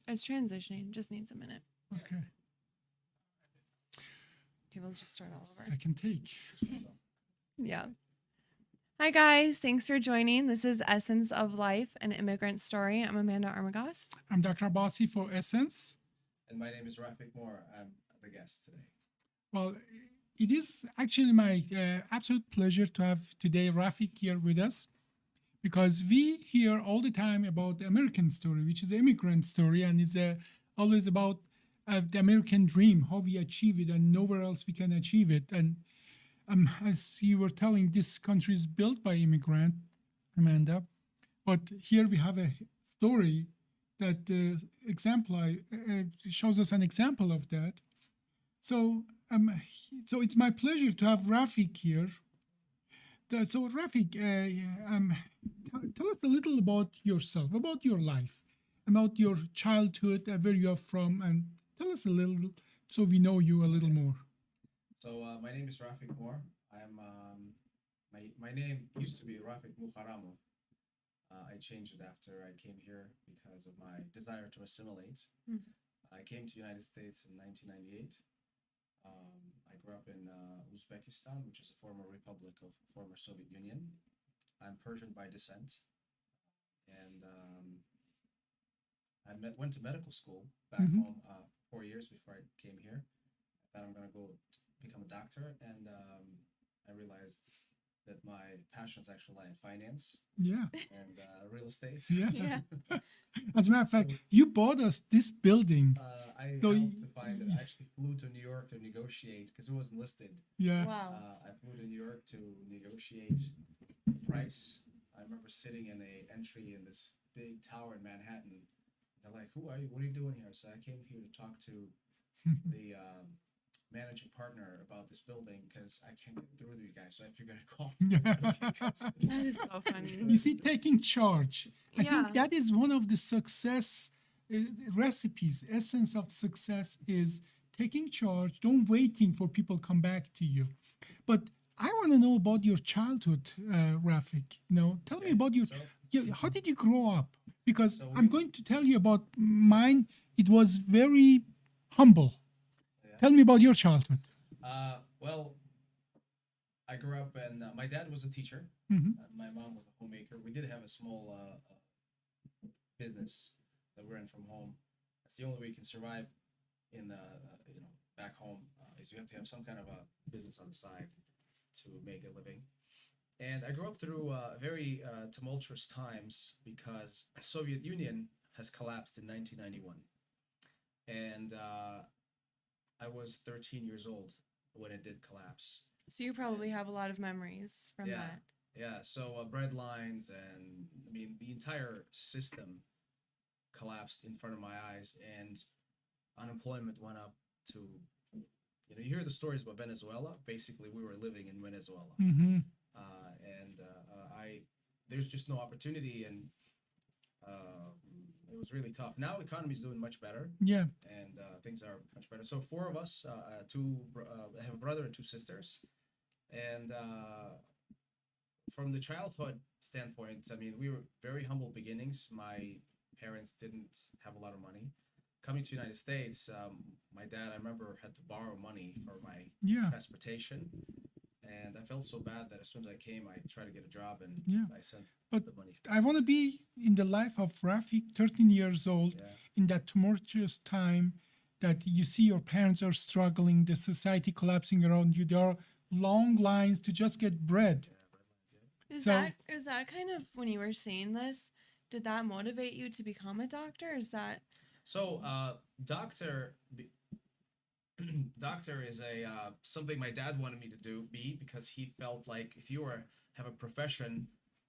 It's transitioning. Just needs a minute. Okay. Okay, we'll just start all over. Second take. Yeah. Hi, guys. Thanks for joining. This is Essence of Life, an immigrant story. I'm Amanda Armagast. I'm Dr. Abbasi for Essence. And my name is Rafik Moore. I'm the guest today. Well, it is actually my absolute pleasure to have today Rafik here with us because we hear all the time about the American story, which is an immigrant story, and is always about the American dream, how we achieve it, and nowhere else we can achieve it. And as you were telling, this country is built by immigrant, Amanda, but here we have a story that shows us an example of that. So, so it's my pleasure to have Rafik here. So, Rafik, tell us a little about yourself, about your life, about your childhood, where you are from, and tell us a little so we know you a little more. So my name is Rafik Moore. I'm my name used to be Rafik Mukharamov. I changed it after I came here because of my desire to assimilate. I came to the United States in 1998. I grew up in Uzbekistan, which is a former republic of former Soviet Union. I'm Persian by descent, and went to medical school back home 4 years before I came here. I thought I'm going to go become a doctor, and I realized that my passions actually lie in finance Yeah. and real estate. Yeah. Yeah. As a matter of fact, you bought us this building. I So helped to find it. I actually flew to New York to negotiate because it wasn't listed. Yeah. Wow. I flew to New York to negotiate the price. I remember sitting in a entry in this big tower in Manhattan. They're like, "Who are you? What are you doing here?" So I came here to talk to the managing partner about this building because I can't get through to you guys. So I figured I'd call. That is so funny. You see, taking charge. I Yeah. think that is one of the success recipes. Essence of success is taking charge. Don't waiting for people come back to you. But I want to know about your childhood, Rafik. Tell me about how did you grow up? Because I'm going to tell you about mine. It was very humble. Yeah. Tell me about your childhood. Well, I grew up and my dad was a teacher. My mom was a homemaker. We did have a small business that we ran from home. That's the only way you can survive in back home is you have to have some kind of a business on the side to make a living. And I grew up through very tumultuous times because the Soviet Union has collapsed in 1991. And I was 13 years old when it did collapse. So you probably have a lot of memories from Yeah. that. Yeah, so bread lines and I mean the entire system collapsed in front of my eyes, and unemployment went up to, you hear the stories about Venezuela. Basically, we were living in Venezuela, Mm-hmm. and there's just no opportunity, and it was really tough. Now economy's doing much better, Yeah. and things are much better. So four of us, I have a brother and two sisters, and from the childhood standpoint, I mean, we were very humble beginnings. My parents didn't have a lot of money. Coming to the United States, my dad, I remember, had to borrow money for my Yeah. transportation. And I felt so bad that as soon as I came, I tried to get a job and Yeah. I sent But the money. I want to be in the life of Rafik, 13 years old, Yeah. in that tumultuous time that you see your parents are struggling, the society collapsing around you. There are long lines to just get bread. Is So- that kind of when you were saying this? Did that motivate you to become a doctor? Is that So, doctor is a something my dad wanted me to be because he felt like if you have a profession,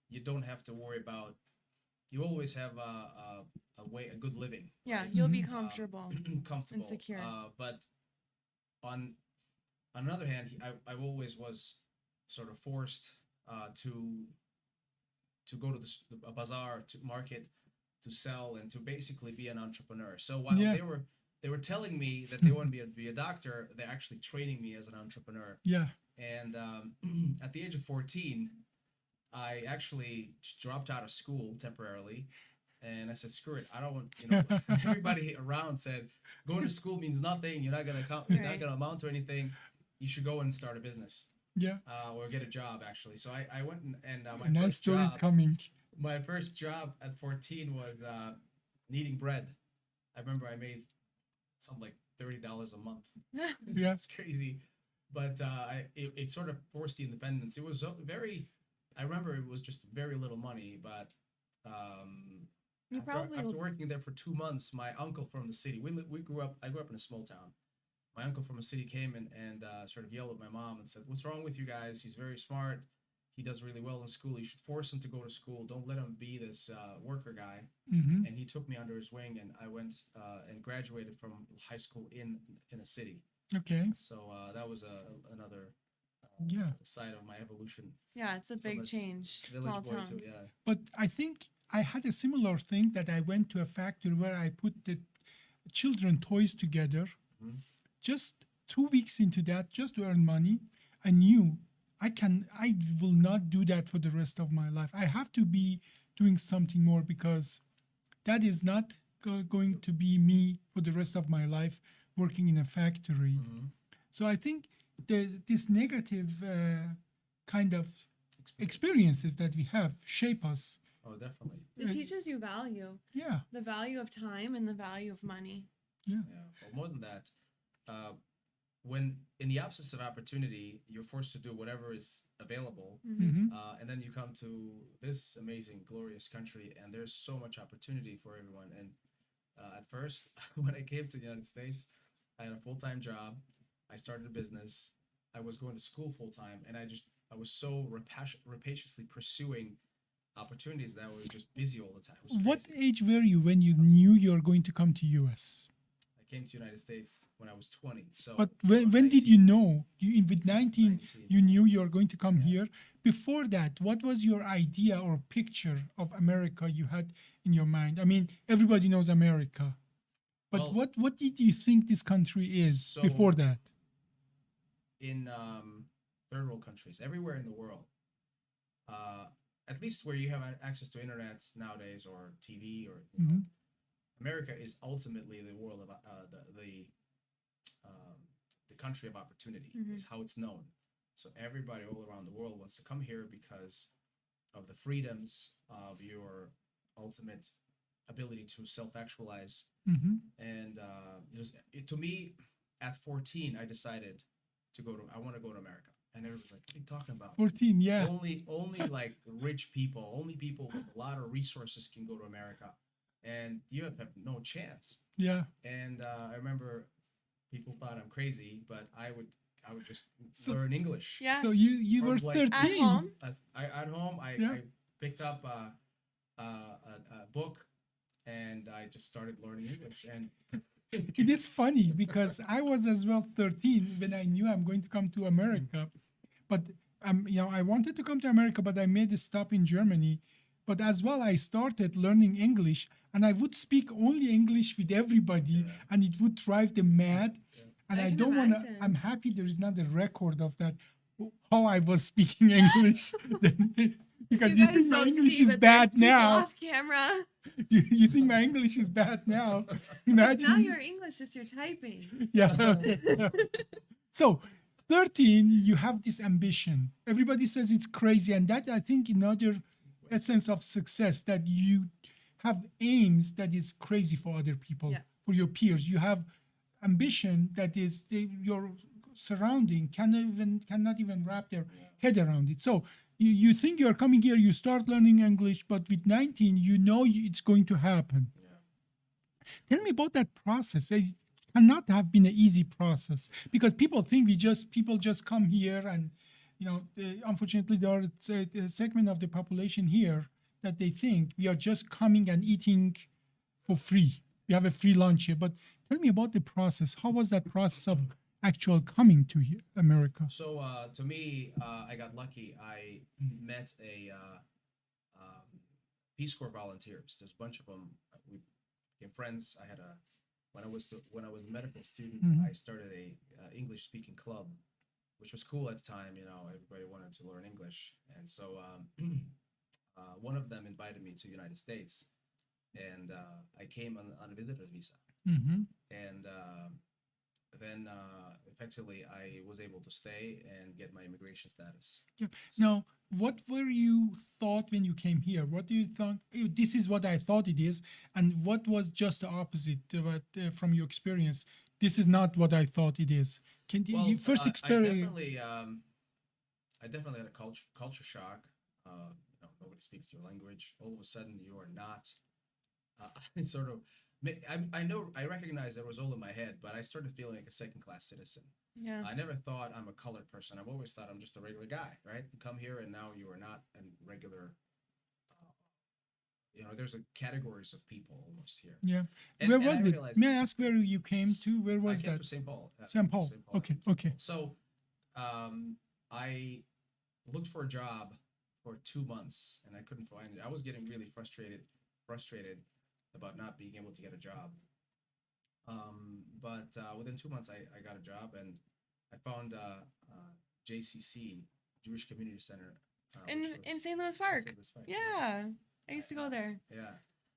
you don't have to worry about. You always have a good living. yeah? right? You'll be Mhm. comfortable. Comfortable. secure. But on another hand, I always was sort of forced to go to a bazaar to market to sell and to basically be an entrepreneur. So while Yeah. they were telling me that they want me to be a doctor, they're actually training me as an entrepreneur. Yeah. And at the age of 14, I actually dropped out of school temporarily And I said, screw it. I don't want, everybody around said, going to school means nothing. You're not you're not Right. gonna amount to anything. You should go and start a business, Yeah. or get a job actually. So I went and Nice stories coming. my first job at 14 was kneading bread. I remember I made something like $30 a month. Yeah. It's crazy, but it sort of forced the independence. It was very. I remember it was just very little money, but You probably after working there for 2 months, my uncle from the city. We grew up. I grew up in a small town. My uncle from the city came and sort of yelled at my mom and said, "What's wrong with you guys? He's very smart. He does really well in school. You should force him to go to school. Don't let him be this worker guy." Hmm. And he took me under his wing, and I went and graduated from high school in a city. Okay. So that was another Yeah. side of my evolution. Yeah, it's a From big a change. Village Small boy town. to yeah. But I think I had a similar thing that I went to a factory where I put the children toys together. Mhm. Just 2 weeks into that, just to earn money, I knew I will not do that for the rest of my life. I have to be doing something more because that is not going to be me for the rest of my life working in a factory. Mhm. So I think this negative kind of experiences that we have shape us. Oh, definitely. It teaches you value, Yeah, the value of time and the value of money. yeah. Yeah. But more than that, when in the absence of opportunity, you're forced to do whatever is available. Hmm. And then you come to this amazing, glorious country, and there's so much opportunity for everyone. And at first, when I came to the United States, I had a full-time job. I started a business. I was going to school full-time, and I was so rapaciously pursuing opportunities that I was just busy all the time. It was What crazy. age were you when you knew you're going to come to US? I came to United States when I was 20. So But or when did you 19. know? With 19, 19. you knew you're going to come Yeah. here. Before that, what was your idea or picture of America you had in your mind? I mean, everybody knows America. But Well, what did you think this country is So- before that? in third world countries, everywhere in the world, at least where you have access to internet nowadays or TV or Mhm. America is ultimately the world of um, the country of opportunity Mhm. is how it's known. So everybody all around the world wants to come here because of the freedoms of your ultimate ability to self-actualize. Hmm. And to me, at 14, I decided I want to go to America. And everyone's like, what are you talking about? 14, yeah. Only like rich people, only people with a lot of resources can go to America. And you have no chance. Yeah. And I remember people thought I'm crazy, but I would just So- learn English. Yeah. So you Or were like- 13. At home. At home, Yeah. I picked up a book and I just started learning English. And It is funny because I was as well 13 when I knew I'm going to come to America. But I wanted to come to America, but I made a stop in Germany. But as well, I started learning English, and I would speak only English with everybody, Yeah. and it would drive them mad. Yeah. And I I can don't want to. imagine. I'm happy there is not a record of that how I was speaking English then, because you, guys think my don't English see, is but there's bad people now. Off camera. You think my English is bad now? It's Imagine. now your English, just your typing. Yeah. So 13, you have this ambition. Everybody says it's crazy, and that I think another essence of success that you have aims that is crazy for other people, Yeah. for your peers. You have ambition that is your surrounding cannot even wrap their head around it. So you think you're coming here, you start learning English, but with 19, it's going to happen. Yeah. Tell me about that process. It cannot have been an easy process because people think people just come here and, unfortunately, there are a segment of the population here that they think we are just coming and eating for free. We have a free lunch here. But tell me about the process. How was that process of actual coming to America? So to me, I got lucky. I met a Peace Corps volunteers. There's a bunch of them. We became friends. I had when I was a medical student, Mhm. I started a English speaking club, which was cool at the time. Everybody wanted to learn English, and so one of them invited me to the United States, and I came on a visitor visa, Mm-hmm. and then effectively I was able to stay and get my immigration status. Yeah. So, Now, what were you thought when you came here? What do you thought? This is what I thought it is, and what was just the opposite from your experience? This is not what I thought it is. Can you well, first I experience? definitely had a culture shock. Nobody speaks your language. All of a sudden, you are not. It's sort of. I know I recognize that was all in my head, but I started feeling like a second class citizen. Yeah. I never thought I'm a colored person. I've always thought I'm just a regular guy, right? You come here and now you are not a regular. Uh, there's a categories of people almost here, Yeah. and Where and was I it? realized May I ask where you came to? Where I was came that? to St. Paul. St. Paul. St. Paul. Okay. St. Okay. Paul. So I looked for a job for 2 months and I couldn't find it. I was getting really frustrated about not being able to get a job. But within 2 months, I got a job and I found JCC, Jewish Community Center, which was In St. Louis in Park. St. Louis Park. Yeah. I used to go there. Yeah.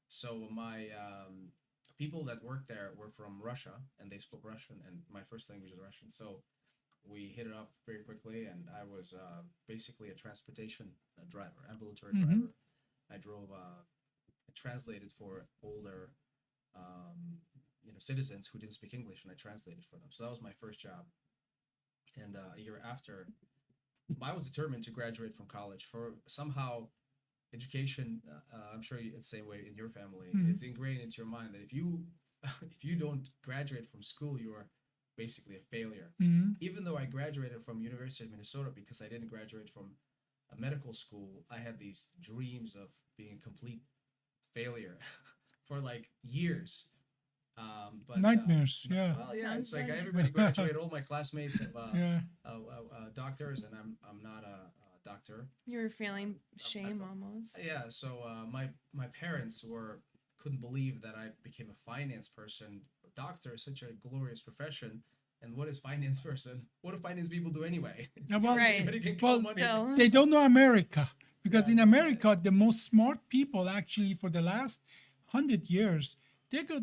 So my people that worked there were from Russia and they spoke Russian, and my first language is Russian. So we hit it off very quickly, and I was basically a transportation driver, ambulatory Mm-hmm. driver. I drove, I translated for older, citizens who didn't speak English, and I translated for them. So that was my first job. And a year after, I was determined to graduate from college. For somehow, education, I'm sure it's the same way in your family. Mm-hmm. It's ingrained into your mind that if you if you don't graduate from school, you are basically a failure. Mm-hmm. Even though I graduated from University of Minnesota, because I didn't graduate from a medical school, I had these dreams of being a complete failure for like years. But Nightmares. Yeah. well, yeah, it's Sounds like like everybody graduated. All my classmates have Yeah. doctors, and I'm not a doctor. You were feeling I shame felt- almost. Yeah, so my parents couldn't believe that I became a finance person. A doctor is such a glorious profession, and what is finance person? What do finance people do anyway? Yeah, well, Right. Anybody can well, count money. Still. they don't know America because Yeah, in that's America, the most smart people actually for the last 100 years,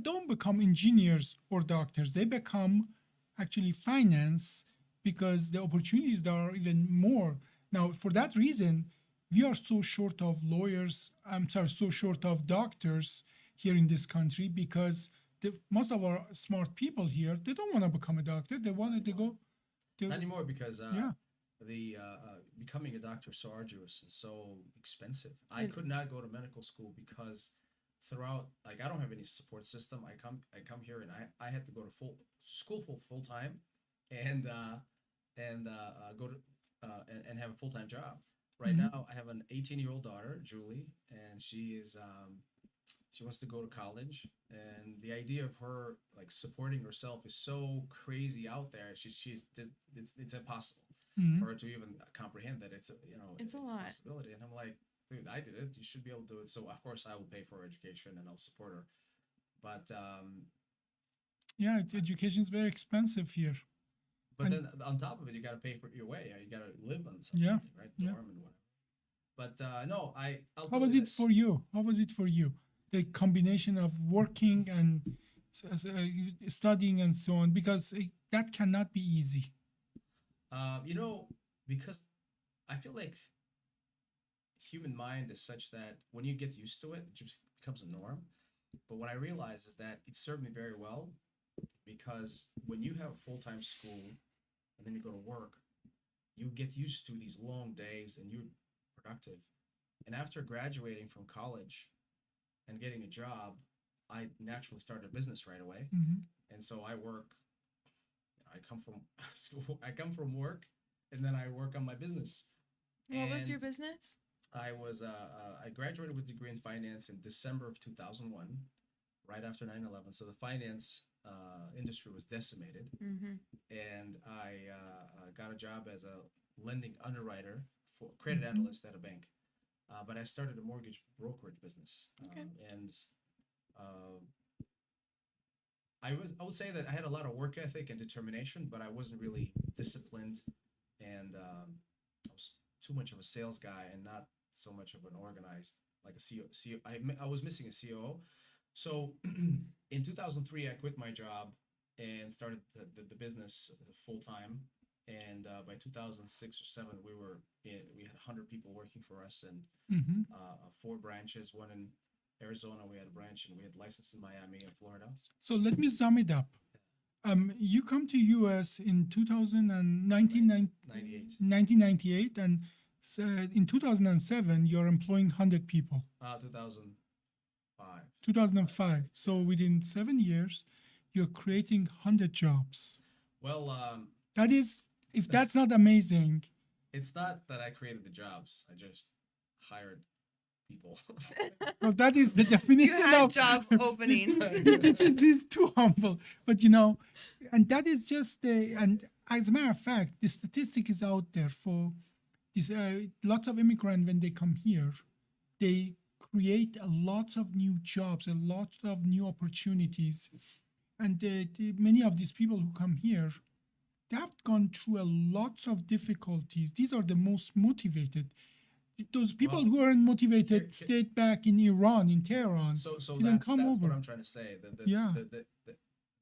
don't become engineers or doctors. They become actually finance because the opportunities there are even more. Now, for that reason, we are so short of lawyers. I'm sorry, so short of doctors here in this country because most of our smart people here, they don't want to become a doctor. They wanted to go to, Not anymore because yeah. the becoming a doctor is so arduous and so expensive. I And- could not go to medical school because throughout, like, I don't have any support system. I come here and I had to go to full time, and go to and have a full time job. Right Mhm. now, I have an 18-year-old daughter, Julie, and she wants to go to college, and the idea of her like supporting herself is so crazy out there. It's impossible Mhm. for her to even comprehend that It's a lot. possibility. And I'm like, dude, I did it. You should be able to do it. So of course I will pay for her education and I'll support her. But Yeah, education is very expensive here. but And- then on top of it, you got to pay for your way. You got to live on something, Yeah, right? yeah. Dorm and whatever. But no, I'll How tell was you it this. for you? How was it for you? The combination of working and studying and so on, because that cannot be easy. Because I feel like human mind is such that when you get used to it, it just becomes a norm. But what I realize is that it served me very well because when you have full time school and then you go to work, you get used to these long days and you're productive. And after graduating from college and getting a job, I naturally started a business right away. Mhm. And so I work, I come from school, I come from work, and then I work on my business. What was your And business? I graduated with a degree in finance in December of 2001, right after 9/11. So the finance industry was decimated, Mm-hmm. and I got a job as a lending underwriter for credit Mhm. analyst at a bank. But I started a mortgage brokerage business, Okay. and uh, I would say that I had a lot of work ethic and determination, but I wasn't really disciplined, and I was too much of a sales guy and not so much of an organized like a CEO. I was missing a COO, So in 2003, I quit my job and started the business full time. And by 2006 or seven, we had 100 people working for us and Hmm. four branches. One in Arizona, we had a branch, and we had license in Miami and Florida. So let me sum it up. You come to US in 98. 1998, and in 2007, you're employing 100 people. 2005. 2005. So within 7 years, you're creating 100 jobs. Well, That is, if that's not amazing, it's not that I created the jobs. I just hired people. well, that is the You definition had of job opening. it is too humble. But and that is just and as a matter of fact, the statistic is out there for this. Lots of immigrants when they come here, they create a lot of new jobs, a lot of new opportunities, and many of these people who come here, they have gone through a lots of difficulties. These are the most motivated. Those people Well, who aren't motivated here- stayed back in Iran, in Tehran. So Didn't that's come what over. I'm trying to say. Yeah.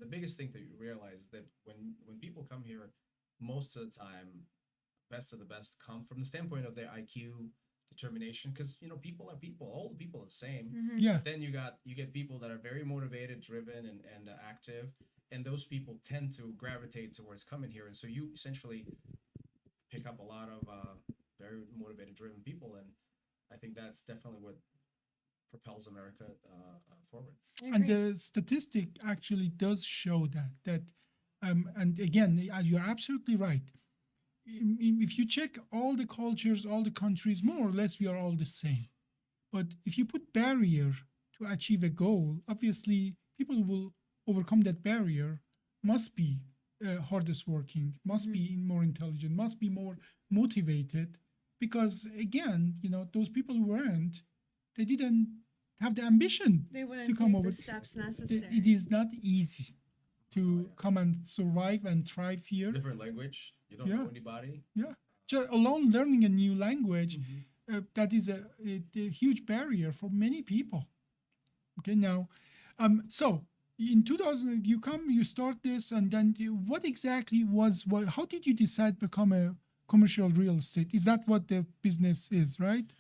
The biggest thing that you realize is that when people come here, most of the time, best of the best come from the standpoint of their IQ, determination, because people are people. All the people are the same. Mhm. Yeah, Then you get people that are very motivated, driven, and active, and those people tend to gravitate towards coming here, and so you essentially pick up a lot of very motivated, driven people, and I think that's definitely what propels America forward. I and agree. the statistic actually does show and again, you're absolutely right. If you check all the cultures, all the countries, more or less, we are all the same. But if you put barrier to achieve a goal, obviously people who will overcome that barrier must be hardest working, must be more intelligent, must be more motivated, because again, those people who weren't, they didn't have the ambition They wouldn't to come take over. the steps It necessary. is not easy to come and survive and thrive here. Different language. You don't Yeah. know anybody. Yeah, just alone learning a new language, that is a huge barrier for many people. Okay, now, so in 2000 you come, you start this, and then what exactly how did you decide to become a commercial real estate? Is that what the business is, right?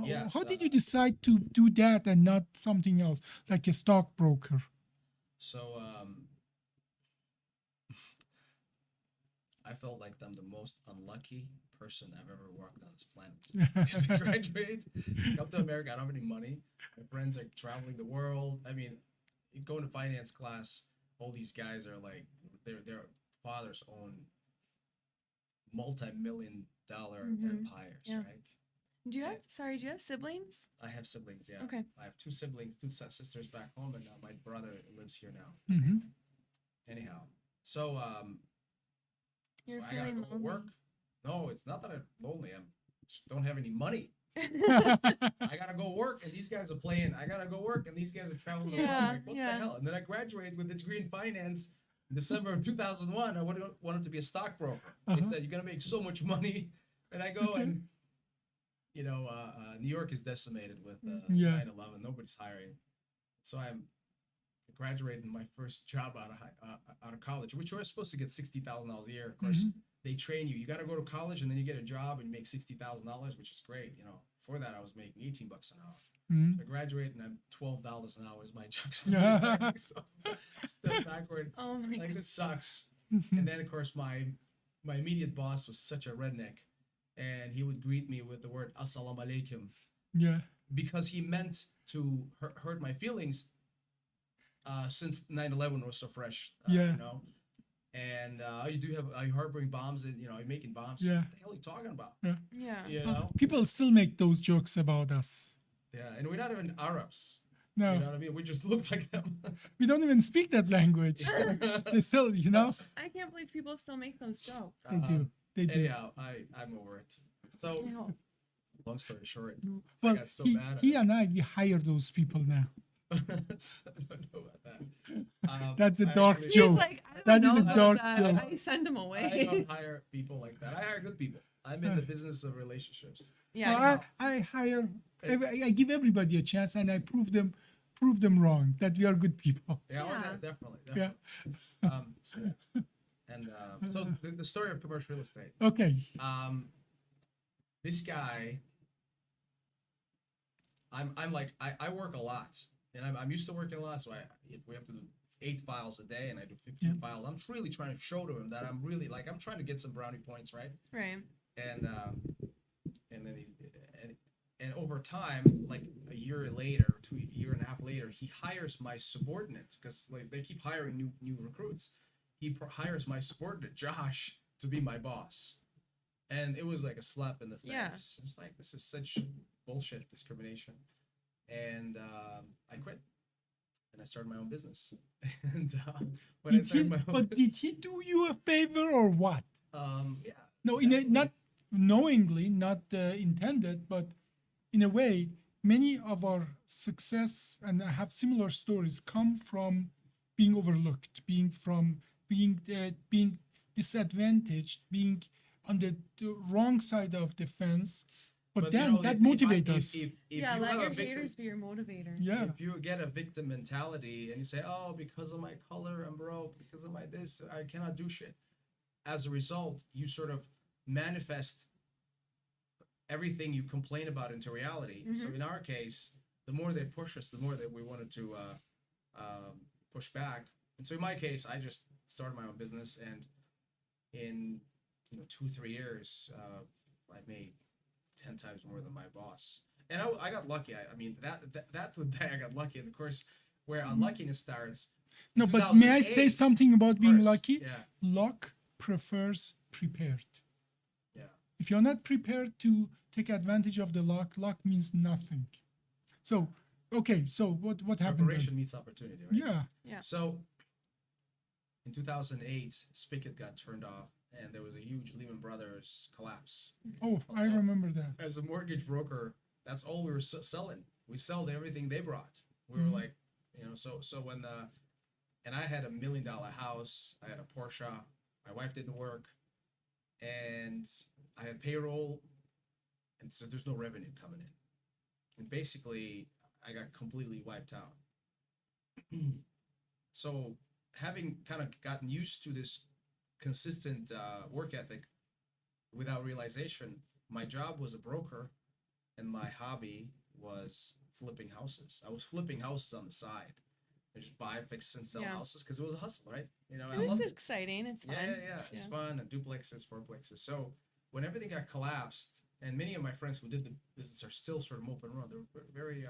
Yes. How did you decide to do that and not something else, like a stockbroker? So I felt like I'm the most unlucky person I've ever walked on this planet. Because I graduate, come to America, I don't have any money. My friends are traveling the world. I mean, you go into finance class, all these guys are like, their fathers own multi-million-dollar empires, Yeah. right? Do you have siblings? I have siblings, yeah. Okay. I have two siblings, two sisters back home, and my brother lives here now. Mhm. Anyhow, so You're so I gotta feeling go to work. lonely. No, it's not that I'm lonely. I'm just don't have any money. I gotta go work, and these guys are playing. I gotta go work, and these guys are traveling the world. I'm like, what the hell? And then I graduated with a degree in finance in December of 2001. I wanted to be a stockbroker. They said you're gonna make so much money, and I go and New York is decimated with 9/11. Nobody's hiring, so I'm graduating my first job out of college, which you're supposed to get $60,000 a year. Of course, they train you. You got to go to college and then you get a job and you make $60,000, which is great. Before that I was making $18 an hour. So I graduate and I'm $12 an hour is my job. So step backward. Oh my Like god. this sucks. And then of course my immediate boss was such a redneck, and he would greet me with the word "Assalamu alaikum" Yeah. because he meant to hurt my feelings. Since 9/11 was so fresh, Yeah. and are you harboring bombs and are you making bombs? Yeah. What the hell are you talking about? Yeah. People still make those jokes about us. Yeah, and we're not even Arabs. No, You know what I mean? We just look like them. we don't even speak that language. They still, I can't believe people still make those jokes. they do. They do. Anyhow, I'm over it. So, I hope. long story short, Well, got so mad at he it. and I, we hire those people now. I don't know about that. That's a I dark actually- He's joke. like, I That don't is know a about dark that. joke. I send him I away. don't hire people like that. I hire good people. I'm in the business of relationships. Yeah. Well, I hire, I give everybody a chance, and I prove prove them wrong that we are good people. Yeah, oh, Yeah. definitely, Yeah. definitely. So, and so the story of commercial real estate. Okay. This guy, I'm like I work a lot, and I'm used to working a lot. So if we have to do 8 files a day, and I do 15 Yeah. files, I'm really trying to show to him that I'm really like I'm trying to get some brownie points, right? Right. And then and over time, like a year later, year and a half later, he hires my subordinate because like they keep hiring new recruits. He hires my subordinate Josh to be my boss, and it was like a slap in the face. Yeah. It's like this is such bullshit discrimination, and I quit and I started my own business. And when I Did he, started my own, but did he do you a favor or what? yeah, No, definitely. not knowingly, not intended, but in a way, many of our success and have similar stories come from being overlooked, being disadvantaged, being on the wrong side of the fence. But you then know, that if I- motivates us. If Yeah, you let have your a victim, haters be your motivator. Yeah. if you get a victim mentality and you say, "Oh, because of my color, I'm broke. Because of my this, I cannot do shit." As a result, you sort of manifest everything you complain about into reality. So in our case, the more they push us, the more that we wanted to push back. And so in my case, I just started my own business, and in 2-3 years, I made 10 times more than my boss. And I got lucky. I mean that I got lucky. And of course, where unluckiness starts. No, but may I say 2008, something about being course, lucky? Yeah. Luck prefers prepared. Yeah. If you're not prepared to take advantage of the luck, luck means nothing. So, okay, so what happened Preparation then? meets opportunity, right? Yeah. Yeah. So in 2008, spigot got turned off, and there was a huge Lehman Brothers collapse. Oh, I remember that. As a mortgage broker, that's all we were selling. We sold everything they brought. We were like, so when and I had $1 million house, I had a Porsche, my wife didn't work, and I had payroll, and so there's no revenue coming in. And basically, I got completely wiped out. So having kind of gotten used to this consistent work ethic without realization, my job was a broker and my hobby was flipping houses. I was flipping houses on the side. I just buy, fix, and sell houses because it was a hustle, right? I It was loved it. exciting. It's fun. Yeah. It's fun, and duplexes, fourplexes. So when everything got collapsed, and many of my friends who did the business are still sort of moping around. They're very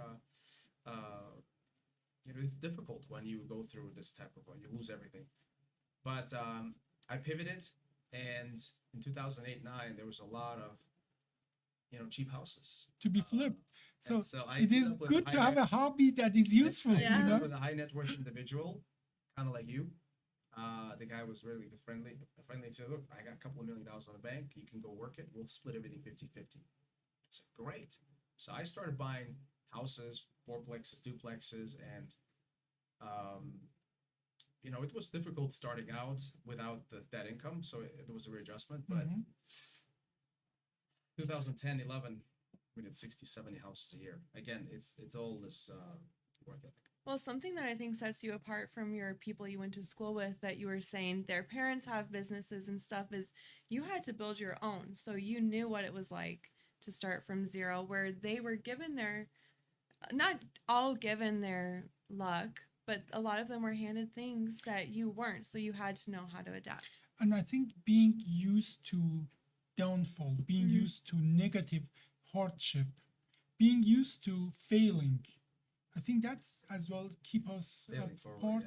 it's difficult when you go through this type of when you lose everything. But I pivoted, and in 2008-9, there was a lot of cheap houses To be flipped. So, and so I it teamed is up with good a to high have a net- hobby that is useful, I Yeah. teamed you up know? with a high net worth individual, kind of like you. The guy was really friendly. He said, "Look, I got a couple of $1 million on the bank. You can go work it. We'll split everything 50-50." I said, "Great." So I started buying houses, fourplexes, duplexes, and it was difficult starting out without that income. So there was a readjustment. But Mhm. 2010, 11, we did 60, 70 houses a year. Again, it's all this work ethic. Well, something that I think sets you apart from your people you went to school with that you were saying their parents have businesses and stuff is you had to build your own. So you knew what it was like to start from zero, where they were given not all given their luck, but a lot of them were handed things that you weren't. So you had to know how to adapt. And I think being used to downfall, being used to negative hardship, being used to failing, I think that's as well keep us Failing forward,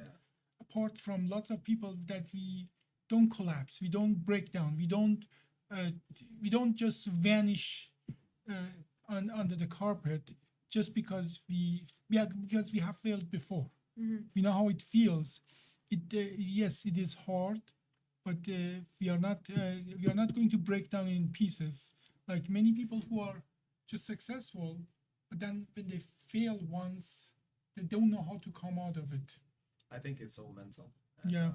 apart from lots of people that we don't collapse, we don't break down, we don't just vanish under the carpet just because because we have failed before. We know how it feels. Yes, it is hard, but we are not going to break down in pieces like many people who are just successful, but then when they fail once, they don't know how to come out of it. I think it's all mental. And, Yeah.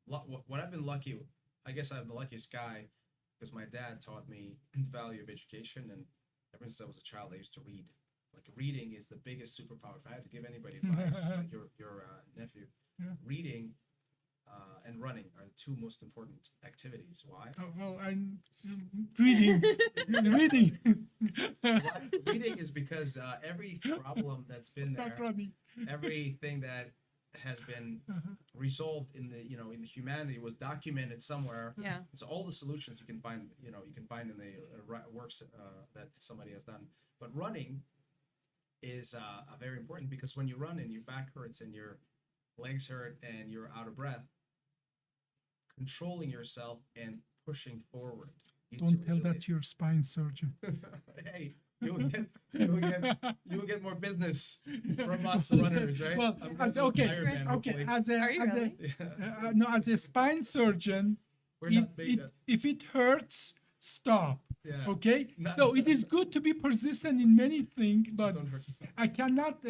What I've been lucky, I guess I'm the luckiest guy because my dad taught me the value of education, and ever since I was a child, I used to read. like reading is the biggest superpower. If I had to give anybody advice, like your nephew, Yeah. reading and running are the two most important activities. Why? Oh, well, I'm reading, reading, Why? Reading is because every problem that's been not there, running. everything that has been Uh-huh. resolved in the in the humanity was documented somewhere. Yeah. So all the solutions you can find, you can find in the works that somebody has done. But running is very important because when you run and your back hurts and your legs hurt and you're out of breath, controlling yourself and pushing forward. gives you Don't tell that to your spine surgeon. Hey, you'll get more business from us runners, right? Well, I'm gonna as, do okay, Ironman, okay. hopefully. As a, Are you as really? Yeah. no, as a spine surgeon, We're if not big. if it hurts, stop. Yeah. Okay, Not- so it is good to be persistent in many things, but Don't hurt yourself. I cannot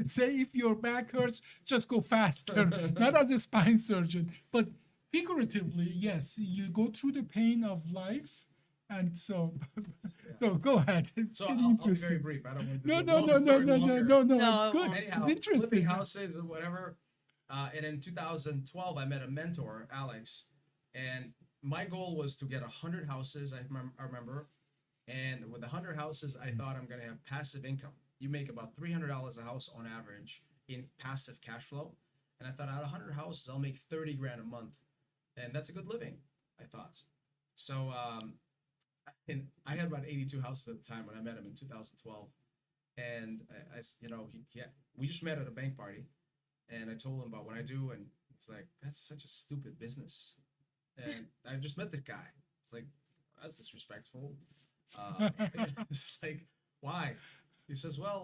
say if your back hurts, just go faster. Not as a spine surgeon, but figuratively, yes, you go through the pain of life, and so so go ahead. It's So getting I'll be very interesting. brief. I don't want to No, do no, the no, long no, story no, no, longer. no, no. No, It's good. Anyhow, It's interesting. flipping houses and whatever. And in 2012, I met a mentor, Alex, and my goal was to get 100 houses. I remember, and with 100 houses, I thought I'm gonna have passive income. You make about $300 a house on average in passive cash flow, and I thought out of 100 houses, I'll make 30 grand a month, and that's a good living. I thought. So, and I had about 82 houses at the time when I met him in 2012, and we just met at a bank party, and I told him about what I do, and he's like, "That's such a stupid business," and I just met this guy. It's like, that's disrespectful. It's like, why? He says, "Well,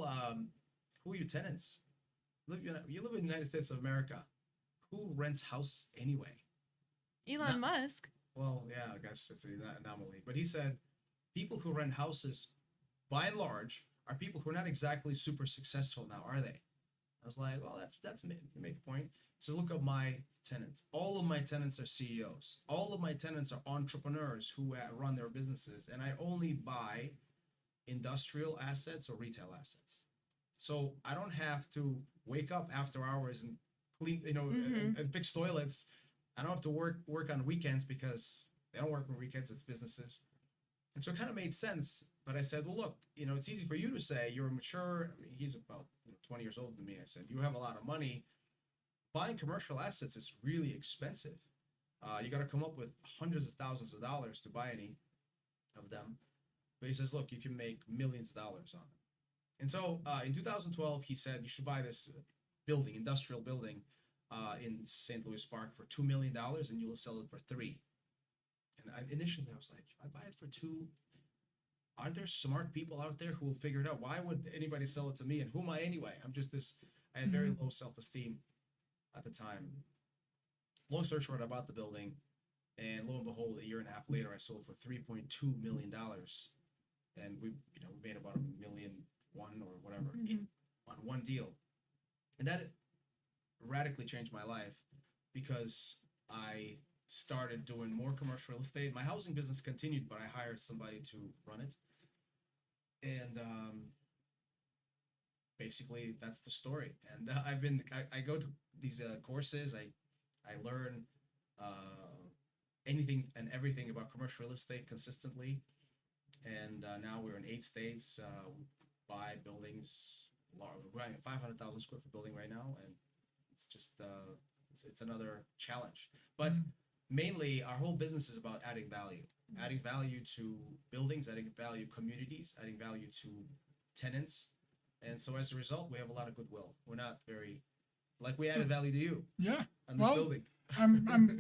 who are your tenants? You live in the United States of America. Who rents houses anyway?" Elon Musk. Well, yeah, I guess it's an anomaly. But he said people who rent houses, by and large, are people who are not exactly super successful now, are they? I was like, well, you make a point. So look at my tenants. All of my tenants are CEOs. All of my tenants are entrepreneurs who run their businesses, and I only buy industrial assets or retail assets. So I don't have to wake up after hours and clean, and fix toilets. I don't have to work on weekends because they don't work on weekends. It's businesses. And so it kind of made sense. But I said, well, look, it's easy for you to say you're mature. I mean, he's about 20 years older than me. I said, you have a lot of money. Buying commercial assets is really expensive. You got to come up with hundreds of thousands of dollars to buy any of them. But he says, look, you can make millions of dollars on it. And so in 2012, he said, you should buy this building, industrial building, in St. Louis Park for $2 million, and you will sell it for $3 million. And initially, I was like, if I buy it for $2 million, aren't there smart people out there who will figure it out? Why would anybody sell it to me? And who am I anyway? I had very low self-esteem at the time. Long story short, I bought the building, and lo and behold, a year and a half later, I sold for $3.2 million, and we made about $1.1 million or whatever on one deal, and that radically changed my life because I started doing more commercial real estate. My housing business continued, but I hired somebody to run it, and basically that's the story. And I go to these courses. I learn anything and everything about commercial real estate consistently, and now we're in 8 states. Buy buildings. We're buying a 500,000 square foot building right now, and it's just it's another challenge. But mainly, our whole business is about adding value to buildings, adding value communities, adding value to tenants, and so as a result, we have a lot of goodwill. We're not very we added value to you Yeah. on this Well, building. I'm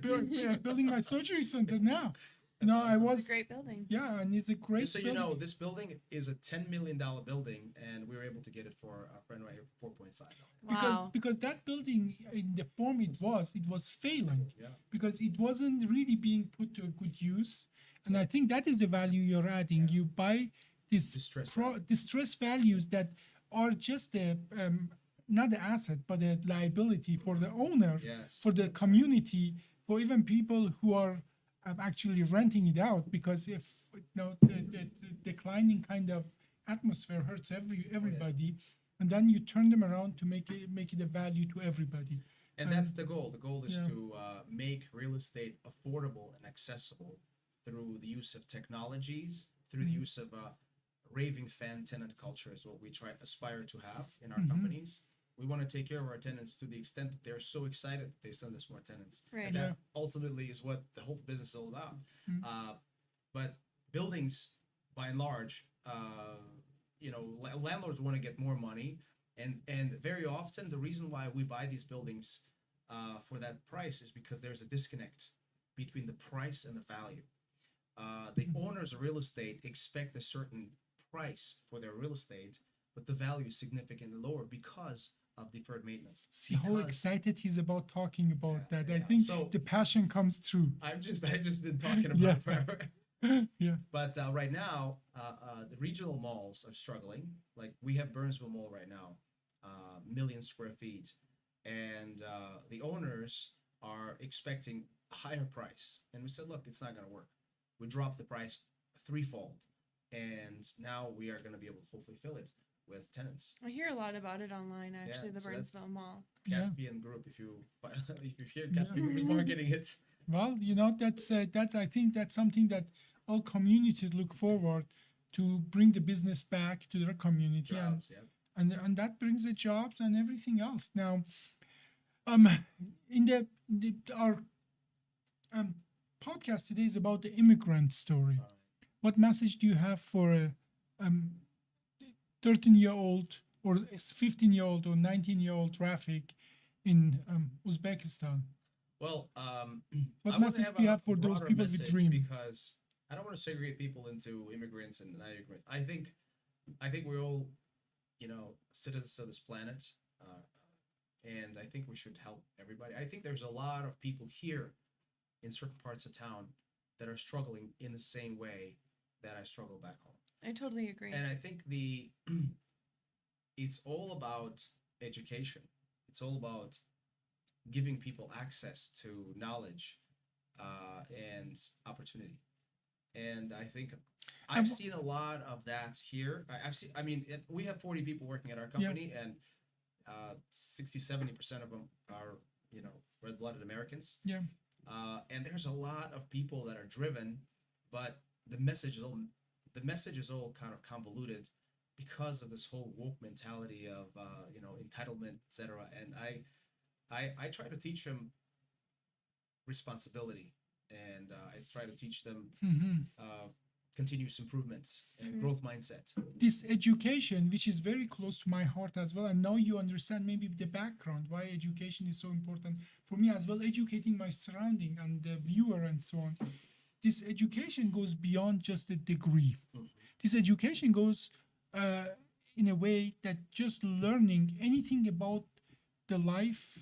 building my surgery center now. I It's a was great building. yeah, and it's a great. Just so you building. know, this building is a $10 million building, and we were able to get it for our friend right here for $4.5 million. Wow. Because that building in the form it was failing Yeah. because it wasn't really being put to a good use, and I think that is the value you're adding. You buy these distress values that are just not the asset but a liability for the owner, Yes. for the community, for even people who are actually renting it out, because if the declining kind of atmosphere hurts everybody, and then you turn them around to make it a value to everybody. And that's the goal. The goal is yeah. to make real estate affordable and accessible through the use of technologies, through the use of raving fan tenant culture is what we aspire to have in our companies. We want to take care of our tenants to the extent that they're so excited that they send us more tenants. Right. And that ultimately is what the whole business is all about. But buildings, by and large, landlords want to get more money, and very often the reason why we buy these buildings for that price is because there's a disconnect between the price and the value. The owners of real estate expect a certain price for their real estate, but the value is significantly lower because of deferred maintenance. See how excited he's about talking about that. I yeah. think So- the passion comes through. I've just been talking about Yeah. it forever. Yeah. But right now, the regional malls are struggling. Like we have Burnsville Mall right now, million square feet, and the owners are expecting a higher price. And we said, look, it's not going to work. We dropped the price threefold, and now we are going to be able to hopefully fill it with tenants. I hear a lot about it online, actually, the so that's- Burnsville Mall. Yeah. Caspian Group, if you hear Caspian Group is marketing it. Well, that's I think that's something that all communities look forward to bring the business back to their community, Jobs, yeah. and that brings the jobs and everything else. Now, in our podcast today is about the immigrant story. What message do you have for a 13-year-old or 15-year-old or 19-year-old Rafik in Uzbekistan? Well, What I want message to have do you a have for those broader people with message dream? because I don't want to segregate people into immigrants and non-immigrants. I think we're all, citizens of this planet, and I think we should help everybody. I think there's a lot of people here in certain parts of town that are struggling in the same way that I struggle back home. I totally agree. And I think it's all about education. It's all about giving people access to knowledge and opportunity. And I think I've seen a lot of that here. We have 40 people working at our company, and 60-70% of them are, red-blooded Americans. Yeah. And there's a lot of people that are driven, but the message is all kind of convoluted because of this whole woke mentality of entitlement, etc. And I try to teach them responsibility, and I try to teach them continuous improvements and growth mindset. This education, which is very close to my heart as well, and now you understand maybe the background why education is so important for me as well, educating my surrounding and the viewer and so on. This education goes beyond just a degree. This education goes in a way that just learning anything about the life,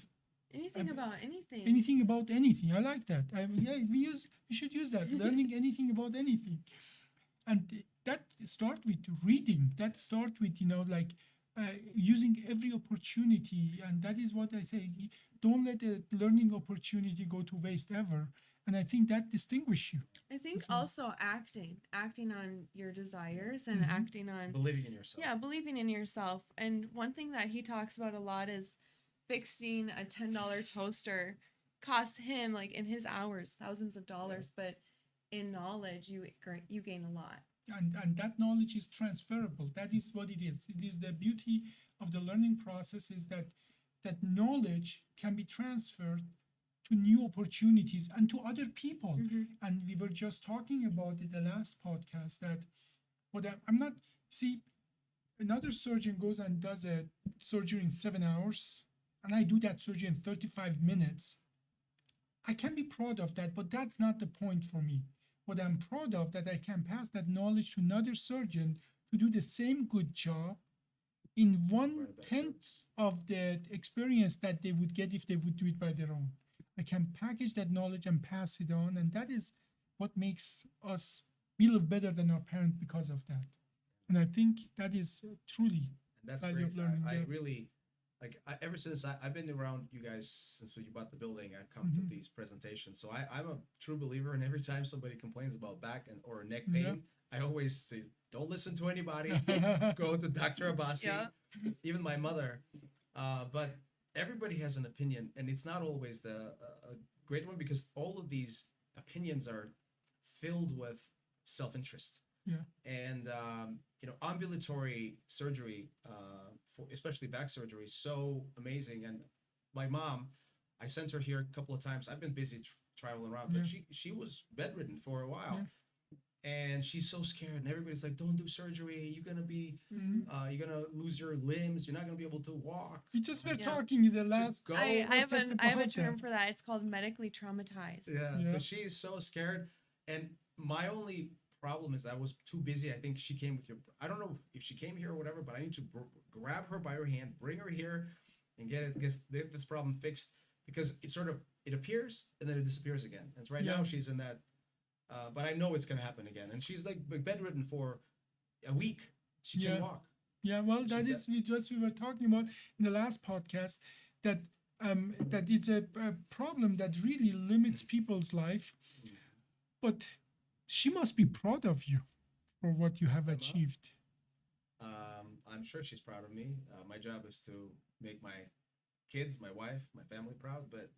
anything about anything. anything about anything. I like that. We should use that. Learning anything about anything, and that start with reading. That start with using every opportunity, and that is what I say. Don't let a learning opportunity go to waste ever. And I think that distinguishes you. I think That's right. also acting on your desires and acting on Believing in yourself. Yeah, believing in yourself. And one thing that he talks about a lot is fixing a $10 toaster costs him, like in his hours, thousands of dollars, but in knowledge you gain a lot. And that knowledge is transferable. That is what it is. It is the beauty of the learning process is that knowledge can be transferred to new opportunities and to other people. And we were just talking about it the last podcast that another surgeon goes and does a surgery in 7 hours, and I do that surgery in 35 minutes. I can be proud of that, but that's not the point for me. What I'm proud of that I can pass that knowledge to another surgeon to do the same good job in 1/10 of the experience that they would get if they would do it by their own. I can package that knowledge and pass it on, and that is what makes we live better than our parents because of that. And I think that is truly And that's value great. of learning. I Yeah. really like ever since I've been around you guys since you bought the building, I've come to these presentations. So I'm a true believer, and every time somebody complains about back and or neck pain, I always say, don't listen to anybody. Go to Dr. Abbasi. Yeah. Even my mother. But everybody has an opinion, and it's not always a great one, because all of these opinions are filled with self-interest. Yeah. And ambulatory surgery, for especially back surgery, is so amazing. And my mom, I sent her here a couple of times. I've been busy traveling around, but she was bedridden for a while. And she's so scared, and everybody's like, don't do surgery, you're gonna be you're gonna lose your limbs, you're not gonna be able to walk. We just were talking in the last. Go. I have a term that. for that. It's called medically traumatized. Yeah. So she is so scared, and my only problem is I was too busy. I think she came with your. I don't know if she came here or whatever, but I need to grab her by her hand, bring her here, and get this problem fixed, because it appears and then it disappears again. And right now she's in that. But I know it's gonna happen again, and she's like bedridden for a week. She can't walk. Yeah, well, that is what we were talking about in the last podcast. That that it's a problem that really limits people's life. But she must be proud of you for what you have achieved. I'm sure she's proud of me. My job is to make my kids, my wife, my family proud. But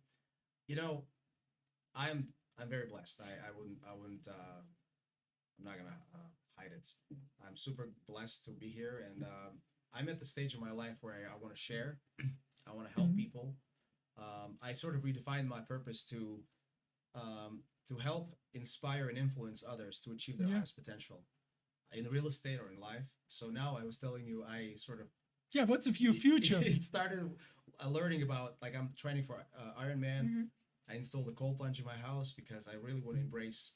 I'm very blessed. I'm not gonna hide it. I'm super blessed to be here, and I'm at the stage of my life where I want to share. I want to help people. I sort of redefined my purpose to help, inspire, and influence others to achieve their highest potential in real estate or in life. So now I was telling you, I sort of what's your future? It started learning about, like, I'm training for Ironman. I installed a cold plunge in my house because I really want to embrace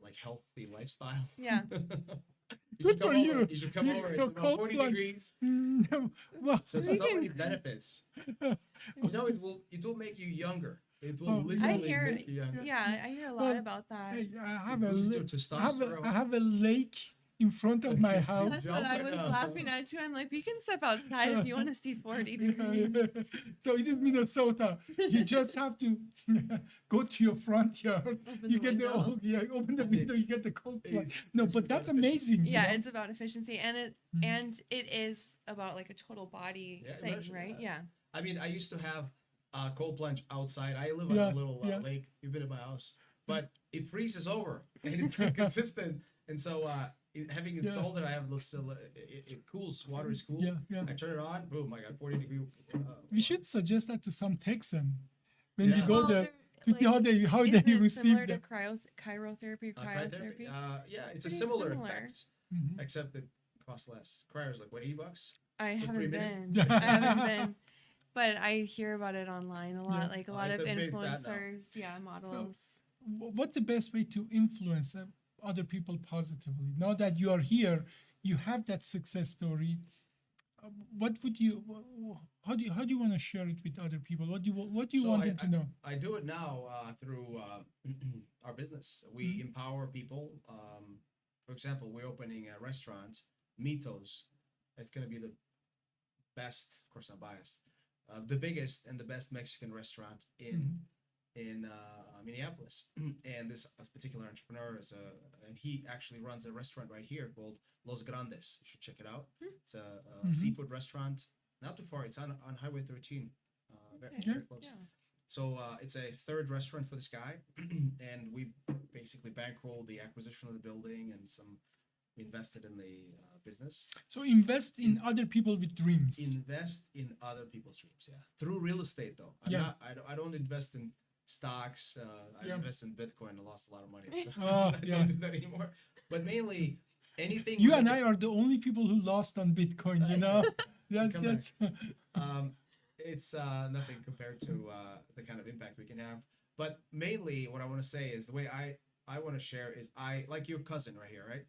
like healthy lifestyle. Yeah. Good for you. You should come over. It's about cold 40 plunge. degrees. Well, So many benefits. It will make you younger. It will literally make you younger. Yeah, I hear a lot about that. I have a Boost your testosterone. I have a lake in front of my house. That's what I was laughing at too. I'm like, we can step outside if you want to see 40 degrees. So it is Minnesota. You just have to go to your front yard. Open You the get window. open the window. You get the cold plunge. No, It's but that's about efficiency. amazing. Yeah, it's about efficiency, and it is about like a total body thing, immersion, right? Yeah. I mean, I used to have a cold plunge outside. I live on a little lake. You've been in my house, but it freezes over and it's inconsistent. And so, having installed it, I have this. It cools. Water is cool. Yeah. I turn it on. Boom! I got 40-degree. We should suggest that to some Texan when we Yeah. go Well, there they're, to see how they Isn't it receive similar to that. cryotherapy? Cryotherapy. Yeah, it's a Pretty similar similar. effect, except it costs less. Cryo is like what, $80? I For 3 haven't minutes? been. I haven't been. But I hear about it online a lot. Yeah. Like a Oh, lot it's of a big fad now. influencers, models. What's the best way to influence other people positively? Now that you are here, you have that success story. What would you? How do you want to share it with other people? What do you So want them to know? I do it now through our business. We empower people. For example, we're opening a restaurant, Mitos. It's going to be the best, of course I'm biased, the biggest and the best Mexican restaurant in Minneapolis. And this particular entrepreneur and he actually runs a restaurant right here called Los Grandes. You should check it out. It's a seafood restaurant, not too far. It's on Highway 13, very close. Yeah. So it's a third restaurant for this guy, and we basically bankrolled the acquisition of the building and we invested in the business. So invest in other people with dreams. Invest in other people's dreams, through real estate though. I don't invest in stocks. I invest in Bitcoin. I lost a lot of money. So I don't do that anymore. But mainly anything. You and I are the only people who lost on Bitcoin. That's Come just. It's nothing compared to the kind of impact we can have. But mainly, what I want to say is the way I want to share is like your cousin right here, right?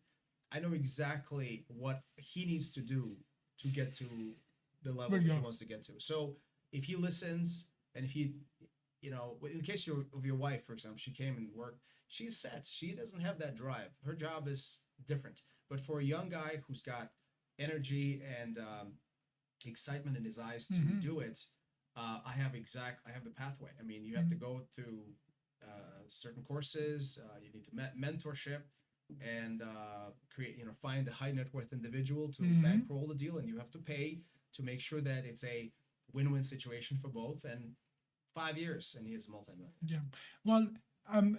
I know exactly what he needs to do to get to the level he wants to get to. So if he listens, and if he, in case of your wife, for example, she came and worked, she's set. She doesn't have that drive. Her job is different. But for a young guy who's got energy and excitement in his eyes to Mhm. do it, I have the pathway. I mean, you have to go through certain courses. You need to mentorship and create, find a high net worth individual to Mhm. bankroll the deal, and you have to pay to make sure that it's a win-win situation for both. And 5 years, and he is a multimillionaire. Yeah. Well, um,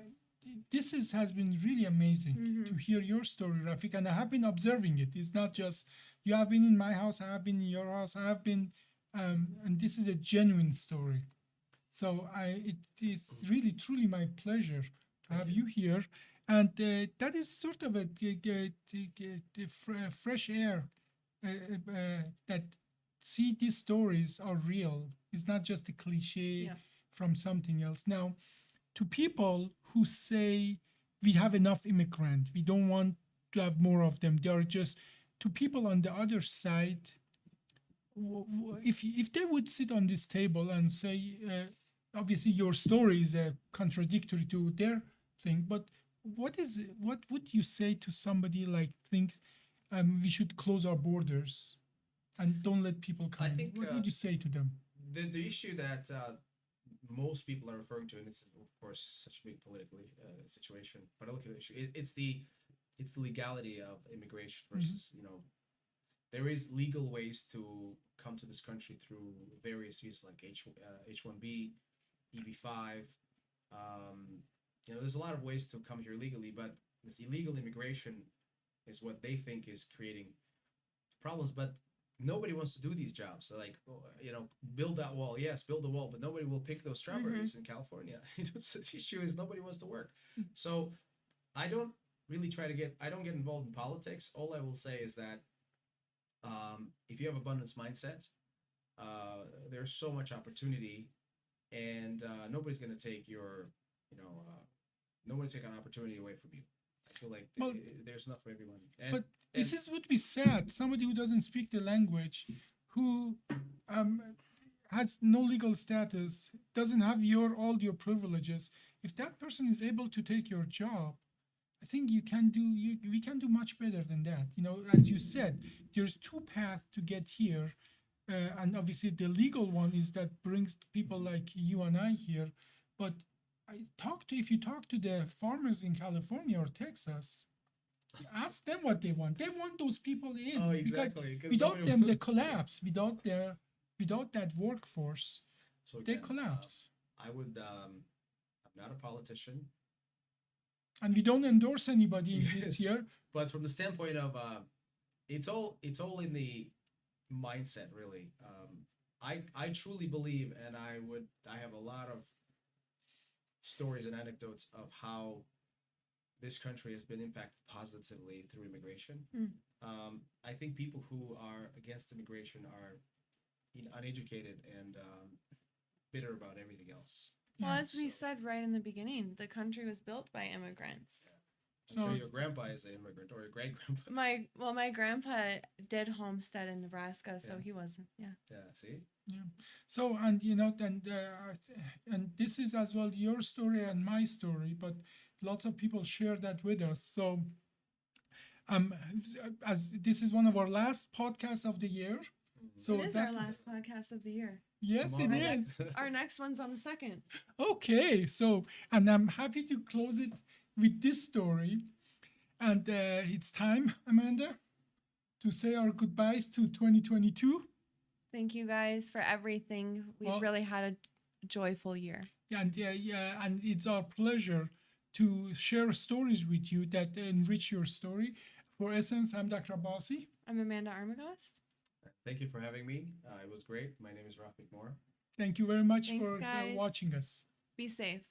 has been really amazing to Mm-hmm. hear your story, Rafik, and I have been observing it. It's not just you have been in my house, I have been in your house, I have been, and this is a genuine story. So it's really truly my pleasure to Thank have you. you here, and that is sort of a fresh air that see these stories are real. It's not just a cliche Yeah. from something else. Now, to people who say we have enough immigrant, we don't want to have more of them. They are just to people on the other side. If they would sit on this table and say, obviously your story is contradictory to their thing, but what would you say to somebody like think we should close our borders and don't let people come I in? think What would you say to them? the issue that most people are referring to, and it's of course such a big political situation, political issue. It's the legality of immigration versus there is legal ways to come to this country through various visas like H1B, EB5. There's a lot of ways to come here legally, but this illegal immigration is what they think is creating problems. But nobody wants to do these jobs. So like, build that wall. Yes, build the wall, but nobody will pick those strawberries in California. The issue is nobody wants to work. So I don't really I don't get involved in politics. All I will say is that if you have abundance mindset, there's so much opportunity, and nobody's going to take nobody's take an opportunity away from you. I feel like Well, there's enough for everyone. but And this is would be sad. Somebody who doesn't speak the language, who um, has no legal status, doesn't have all your privileges. If that person is able to take your job, I think we can do much better than that. As you said, there's two paths to get here, and obviously the legal one is that brings people like you and I here. But if you talk to the farmers in California or Texas, ask them what they want. They want those people in oh, because exactly. Because without them they collapse. Without that workforce, So they again, collapse. I would. I'm not a politician, And we don't endorse anybody in this yes, here. but from the standpoint of it's all in the mindset, really. I truly believe, and I have a lot of stories and anecdotes of how this country has been impacted positively through immigration. Mm. I think people who are against immigration are uneducated and bitter about everything else. Well, Yeah. as we So- said right in the beginning, the country was built by immigrants. I'm sure So- your grandpa is an immigrant or your great grandpa. My grandpa did homestead in Nebraska, so Yeah. he wasn't. Yeah. Yeah, see? Yeah. So and this is as well your story and my story, but lots of people share that with us. So um, as this is one of our last podcasts of the year, so It is that our last podcast of the year. yes, it Tomorrow. is. Our next one's on the 2nd. Okay, so and I'm happy to close it with this story, and it's time, Amanda, to say our goodbyes to 2022. Thank you guys for everything. We've Well- really had a joyful year. And and it's our pleasure to share stories with you that enrich your story. For Essence, I'm Dr. Abbasi. I'm Amanda Armagost. Thank you for having me. It was great. My name is Rafik Moore. Thank you very much Thanks, for guys. watching us. Be safe.